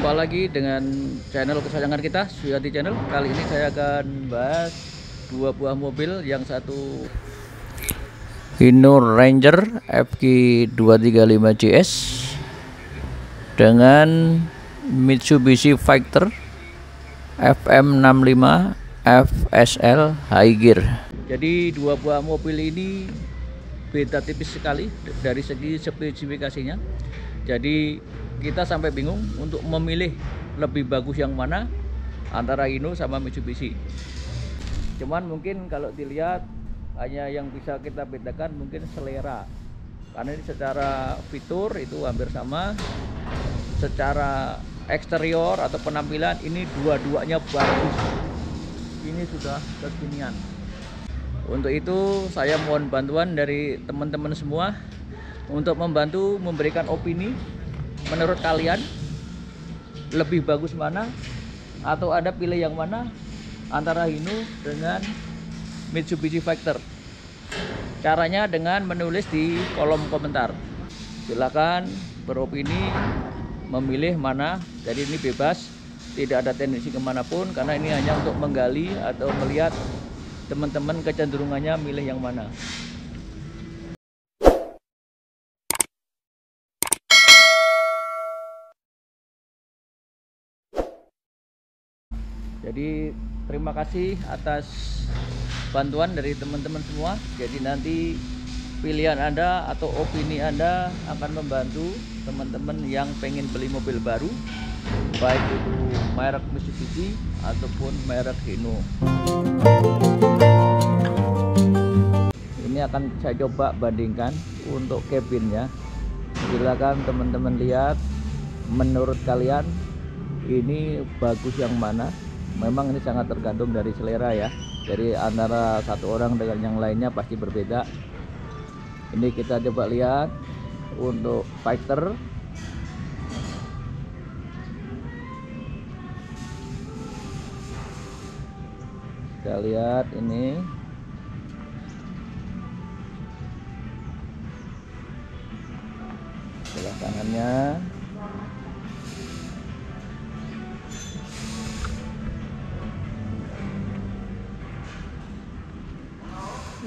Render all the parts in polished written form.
Jumpa lagi dengan channel kesayangan kita, Suyati Channel. Kali ini saya akan bahas dua buah mobil. Yang satu Hino Ranger FK235JS dengan Mitsubishi Factor FM65 FSL High Gear. Jadi dua buah mobil ini beda tipis sekali dari segi spesifikasinya. Jadi kita sampai bingung untuk memilih lebih bagus yang mana antara Hino sama Mitsubishi. Cuman mungkin kalau dilihat hanya yang bisa kita bedakan mungkin selera, karena ini secara fitur itu hampir sama, secara eksterior atau penampilan ini dua-duanya bagus. Ini sudah kekinian. Untuk itu saya mohon bantuan dari teman-teman semua untuk membantu memberikan opini. Menurut kalian lebih bagus mana, atau ada pilih yang mana antara Hino dengan Mitsubishi Factor? Caranya dengan menulis di kolom komentar. Silakan beropini memilih mana. Jadi ini bebas, tidak ada tendensi kemanapun, karena ini hanya untuk menggali atau melihat teman-teman kecenderungannya milih yang mana. Jadi terima kasih atas bantuan dari teman-teman semua. Jadi nanti pilihan Anda atau opini Anda akan membantu teman-teman yang pengen beli mobil baru, baik itu merek Mitsubishi ataupun merek Hino. Ini akan saya coba bandingkan untuk cabinnya. Silakan teman-teman lihat, menurut kalian ini bagus yang mana. Memang ini sangat tergantung dari selera ya. Jadi antara satu orang dengan yang lainnya pasti berbeda. Ini kita coba lihat untuk Factor. Kita lihat ini. Sebelah kanannya.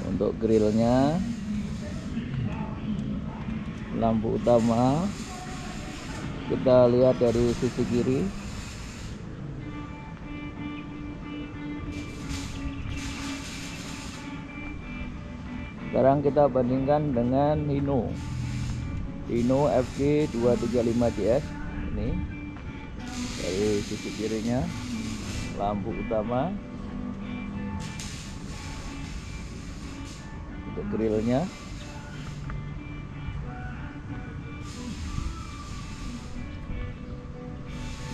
Untuk grillnya, lampu utama kita lihat dari sisi kiri. Sekarang kita bandingkan dengan Hino FK235JS. Ini dari sisi kirinya, lampu utama, untuk grillnya.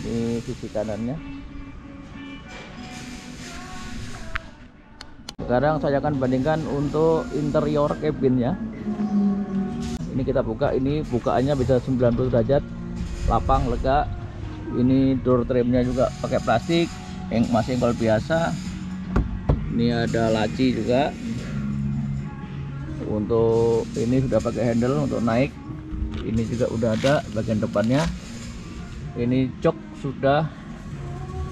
Ini sisi kanannya. Sekarang saya akan bandingkan untuk interior cabinnya. Ini kita buka, ini bukaannya bisa 90 derajat, lapang, lega. Ini door trimnya juga pakai plastik, masih engkol biasa. Ini ada laci juga. Untuk ini sudah pakai handle untuk naik. Ini juga udah ada bagian depannya. Ini jok sudah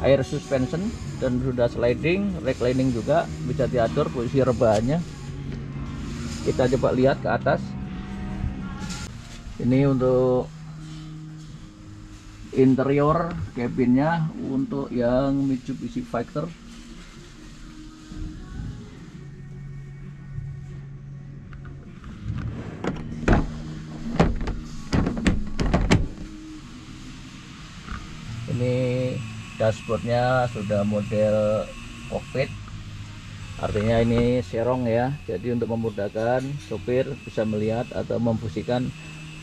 air suspension dan sudah sliding, reclining juga bisa diatur posisi rebahannya. Kita coba lihat ke atas. Ini untuk interior cabinnya untuk yang Mitsubishi Factor. Ini dashboardnya sudah model cockpit, artinya ini serong ya, jadi untuk memudahkan sopir bisa melihat atau memfungsikan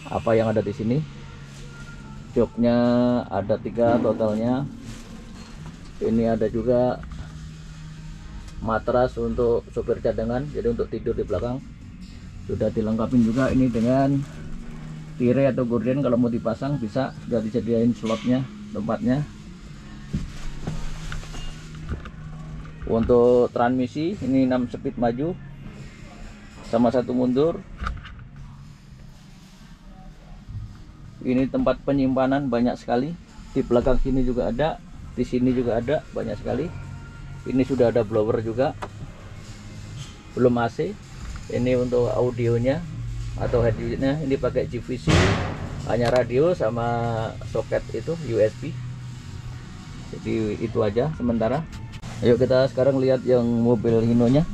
apa yang ada di sini. Joknya ada 3 totalnya. Ini ada juga matras untuk sopir cadangan, jadi untuk tidur di belakang. Sudah dilengkapi juga ini dengan tirai atau gorden, kalau mau dipasang bisa, sudah disediain slotnya, tempatnya. Untuk transmisi ini 6 speed maju sama 1 mundur. Ini tempat penyimpanan banyak sekali, di belakang sini juga ada, di sini juga ada, banyak sekali. Ini sudah ada blower juga, belum AC. Ini untuk audionya atau head unitnya, ini pakai GVC, hanya radio sama soket itu USB. Jadi itu aja sementara. Ayo kita sekarang lihat yang mobil Hino-nya.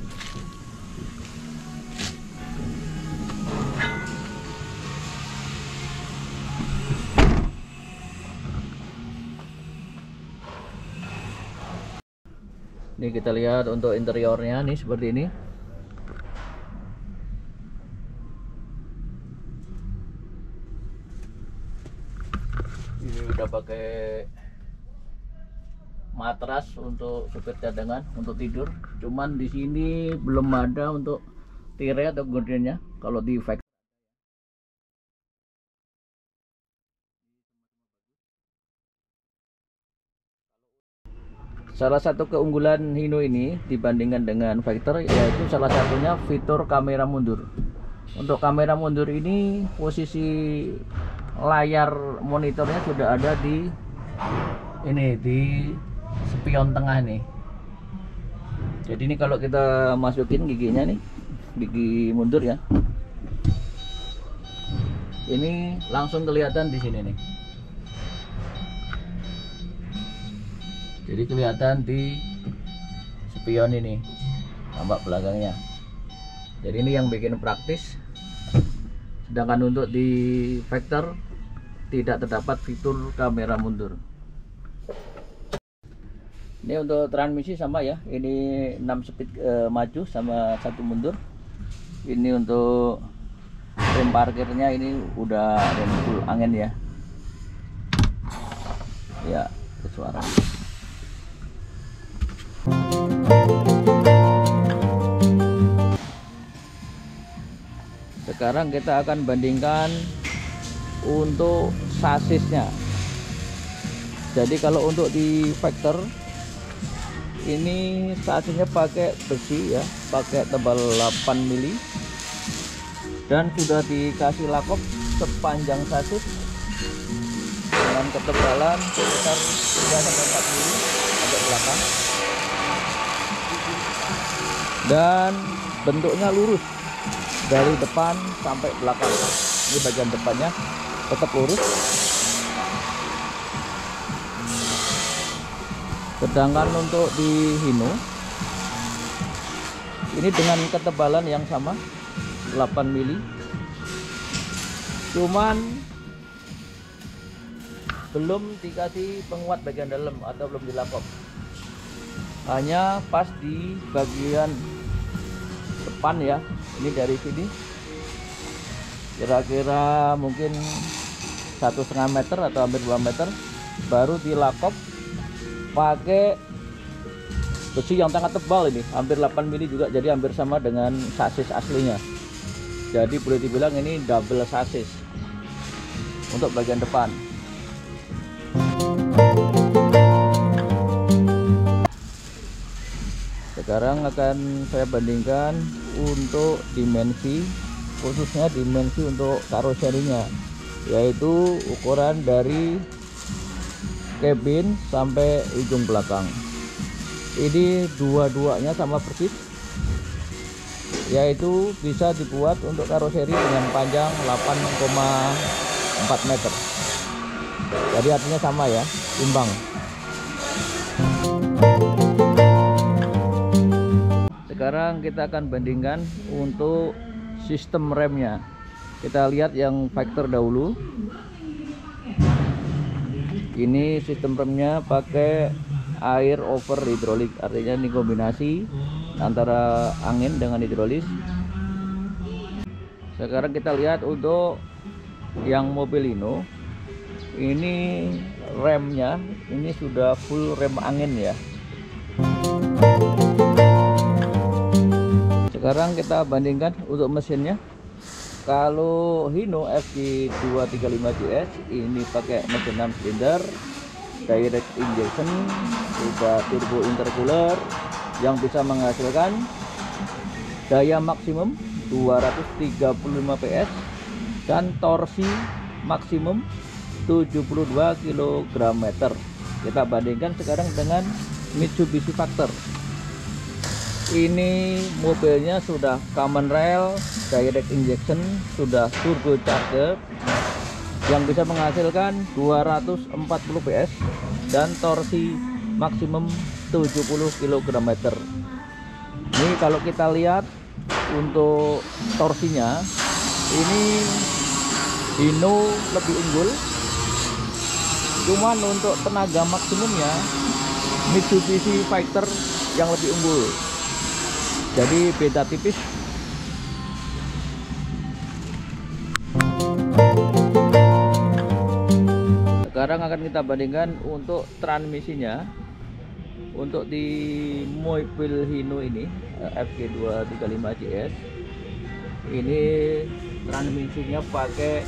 Ini kita lihat untuk interiornya nih seperti ini. Ini udah pakai matras untuk supir cadangan untuk tidur. Cuman di sini belum ada untuk tirai atau gordennya. Kalau di factory salah satu keunggulan Hino ini dibandingkan dengan Factor yaitu salah satunya fitur kamera mundur. Untuk kamera mundur ini posisi layar monitornya sudah ada di ini, di spion tengah nih. Jadi ini kalau kita masukin giginya nih, gigi mundur ya, ini langsung kelihatan di sini nih. Jadi kelihatan di spion ini, tampak belakangnya. Jadi ini yang bikin praktis. Sedangkan untuk di Factor tidak terdapat fitur kamera mundur. Ini untuk transmisi sama ya. Ini 6 speed maju sama 1 mundur. Ini untuk rem parkirnya ini udah rem full angin ya. Ya, suara. Sekarang kita akan bandingkan untuk sasisnya. Jadi kalau untuk di Factor ini sasisnya pakai besi ya, pakai tebal 8 mili dan sudah dikasih lakop sepanjang sasis dengan ketebalan sekitar 3-4 mili agak belakang, dan bentuknya lurus dari depan sampai belakang. Ini bagian depannya tetap lurus. Sedangkan untuk di Hino ini dengan ketebalan yang sama 8 mili, cuman belum dikasih penguat bagian dalam atau belum dilakop, hanya pas di bagian depan ya. Ini dari sini kira-kira mungkin 1,5 meter atau hampir 2 meter baru dilakop pakai besi yang sangat tebal, ini hampir 8 mili juga, jadi hampir sama dengan sasis aslinya. Jadi boleh dibilang ini double sasis untuk bagian depan. Sekarang akan saya bandingkan untuk dimensi, khususnya dimensi untuk karoserinya, yaitu ukuran dari cabin sampai ujung belakang. Ini dua-duanya sama persis, yaitu bisa dibuat untuk karoseri dengan panjang 8,4 meter. Jadi artinya sama ya, imbang. Sekarang kita akan bandingkan untuk sistem remnya. Kita lihat yang Factor dahulu. Ini sistem remnya pakai air over hidrolik, artinya ini kombinasi antara angin dengan hidrolis. Sekarang kita lihat untuk yang mobil Hino, ini remnya ini sudah full rem angin ya. Sekarang kita bandingkan untuk mesinnya. Kalau Hino FJ 235JS ini pakai mesin 6 silinder, direct injection, sudah turbo intercooler yang bisa menghasilkan daya maksimum 235 PS dan torsi maksimum 72 km. Kita bandingkan sekarang dengan Mitsubishi Factor. Ini mobilnya sudah common rail, direct injection, sudah turbocharger yang bisa menghasilkan 240 PS dan torsi maksimum 70 km. Ini kalau kita lihat untuk torsinya, ini Hino lebih unggul, cuman untuk tenaga maksimumnya Mitsubishi Factor yang lebih unggul. Jadi beda tipis. Sekarang akan kita bandingkan untuk transmisinya. Untuk di mobil Hino ini FG235 CS ini transmisinya pakai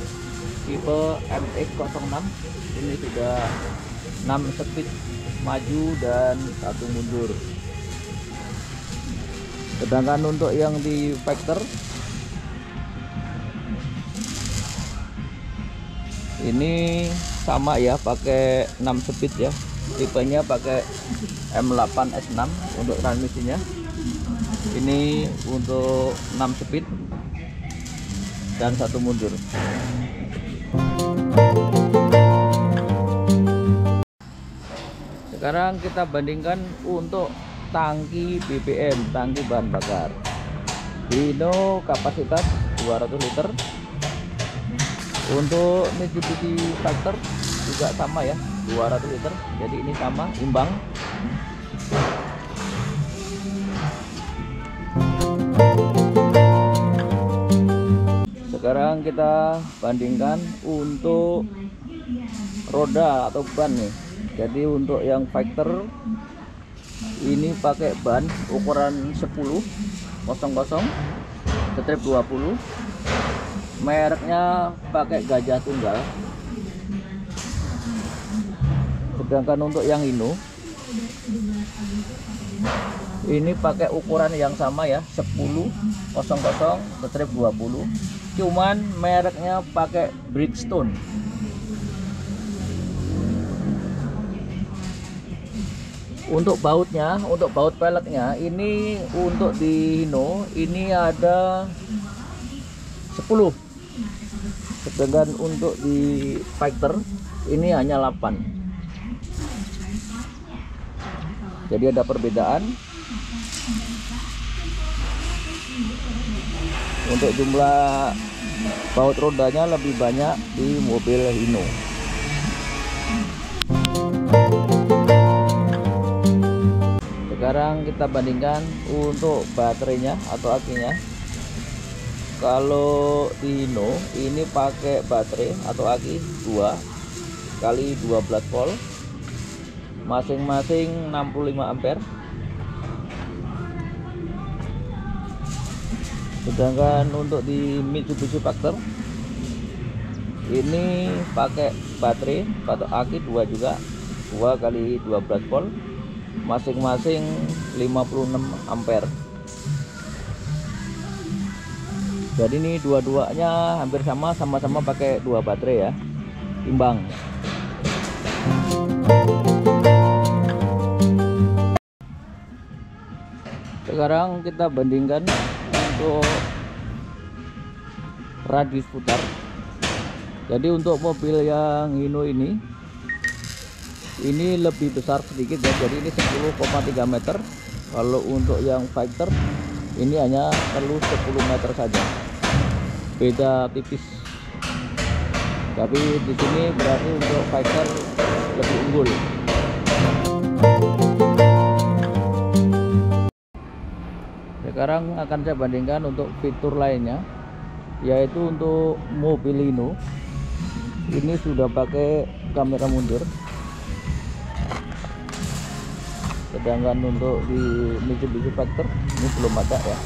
tipe MX-06. Ini sudah 6 speed maju dan 1 mundur. Sedangkan untuk yang di Factor ini sama ya, pakai 6 speed ya. Tipenya pakai M8 S6 untuk transmisinya. Ini untuk 6 speed dan 1 mundur. Sekarang kita bandingkan untuk tangki BBM, tangki bahan bakar. Hino kapasitas 200 liter. Untuk Mitsubishi Factor juga sama ya, 200 liter. Jadi ini sama, imbang. Sekarang kita bandingkan untuk roda atau ban nih. Jadi untuk yang Factor ini pakai ban ukuran 10 strip 20, mereknya pakai Gajah Tunggal. Sedangkan untuk yang Hino ini pakai ukuran yang sama ya, 10 strip 20, cuman mereknya pakai Bridgestone. Untuk bautnya, untuk baut peleknya ini untuk di Hino ini ada 10, sedangkan untuk di Factor ini hanya 8. Jadi ada perbedaan. Untuk jumlah baut rodanya lebih banyak di mobil Hino. Sekarang kita bandingkan untuk baterainya atau akinya. Kalau di Hino ini pakai baterai atau aki 2 kali 12 volt, masing-masing 65 ampere. Sedangkan untuk di Mitsubishi Factor ini pakai baterai atau aki 2 juga, 2 kali 12 volt, masing-masing 56 ampere. Jadi ini dua-duanya hampir sama-sama pakai 2 baterai ya, imbang. Sekarang kita bandingkan untuk radius putar. Jadi untuk mobil yang Hino ini lebih besar sedikit ya, jadi ini 10,3 meter. Kalau untuk yang Factor ini hanya perlu 10 meter saja, beda tipis. Tapi di sini berarti untuk Factor lebih unggul. Sekarang akan saya bandingkan untuk fitur lainnya, yaitu untuk mobil Hino ini sudah pakai kamera mundur. Sedangkan untuk di Mitsubishi Factor ini belum ada ya.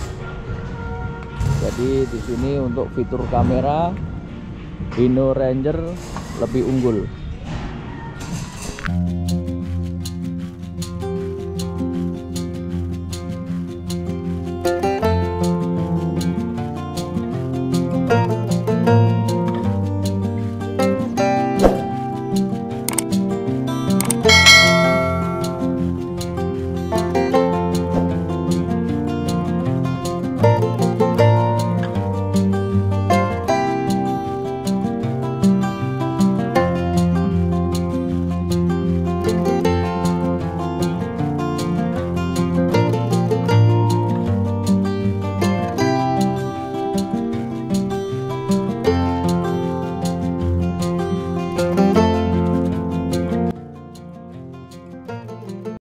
Jadi di sini untuk fitur kamera Hino Ranger lebih unggul.